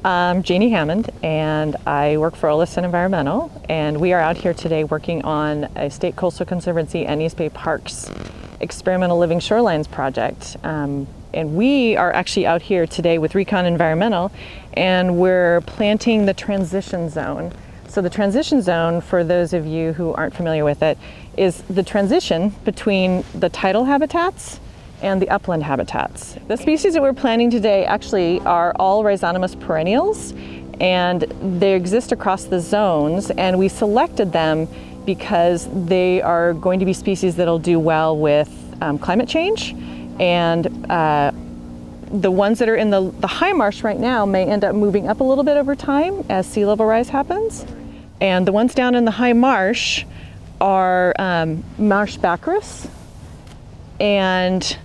I'm Jeanne Hammond, and I work for Olofson Environmental, and we are out here today working on a State Coastal Conservancy and East Bay Parks Experimental Living Shorelines project. And we are actually out here today with Recon Environmental, and we're planting the transition zone. So the transition zone, for those of you who aren't familiar with it, is the transition between the tidal habitats and the upland habitats. The species that we're planting today actually are all rhizonomous perennials, and they exist across the zones, and we selected them because they are going to be species that'll do well with climate change, and the ones that are in the high marsh right now may end up moving up a little bit over time as sea level rise happens, and the ones down in the high marsh are marsh bacchus and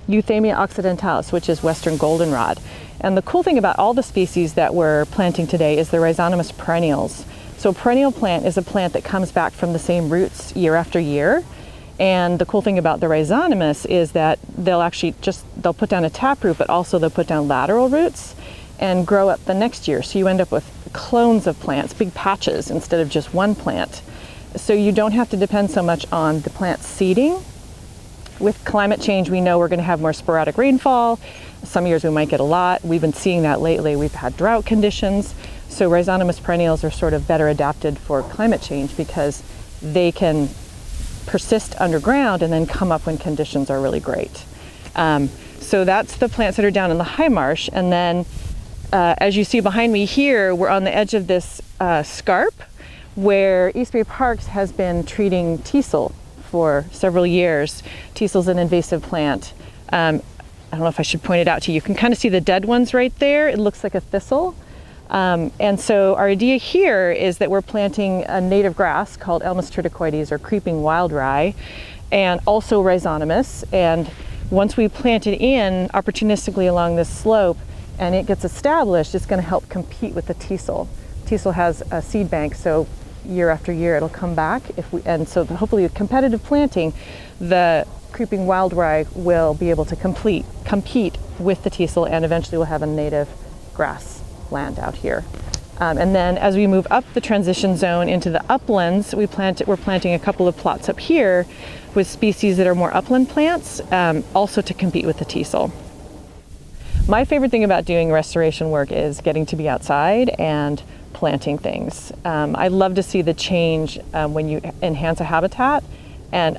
Euthymia occidentalis, which is western goldenrod. And the cool thing about all the species that we're planting today is the rhizonomous perennials. So a perennial plant is a plant that comes back from the same roots year after year. And the cool thing about the rhizonomous is that they'll put down a taproot, but also they'll put down lateral roots and grow up the next year. So you end up with clones of plants, big patches, instead of just one plant. So you don't have to depend so much on the plant seeding. With climate change, we know we're going to have more sporadic rainfall. Some years we might get a lot. We've been seeing that lately. We've had drought conditions. So rhizonomous perennials are sort of better adapted for climate change because they can persist underground and then come up when conditions are really great. So that's the plants that are down in the high marsh. And then as you see behind me here, we're on the edge of this scarp where East Bay Parks has been treating teasel for several years. Teasel's an invasive plant. I don't know if I should point it out to you. You can kind of see the dead ones right there. It looks like a thistle. And so our idea here is that we're planting a native grass called Elmus triticioides, or creeping wild rye, and also rhizonomous. And once we plant it in opportunistically along this slope and it gets established, it's going to help compete with the teasel. Teasel has a seed bank, so year after year it'll come back. And so hopefully with competitive planting, the creeping wild rye will be able to compete with the teasel, and eventually we'll have a native grass land out here. And then as we move up the transition zone into the uplands, we're planting a couple of plots up here with species that are more upland plants, also to compete with the teasel. My favorite thing about doing restoration work is getting to be outside and planting things. I love to see the change when you enhance a habitat. And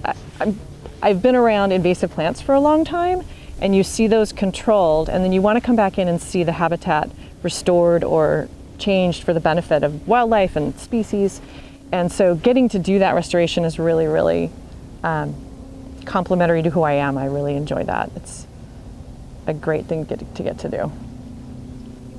I've been around invasive plants for a long time, and you see those controlled, and then you want to come back in and see the habitat restored or changed for the benefit of wildlife and species. And so getting to do that restoration is really, really complementary to who I am. I really enjoy that. It's a great thing to get to do.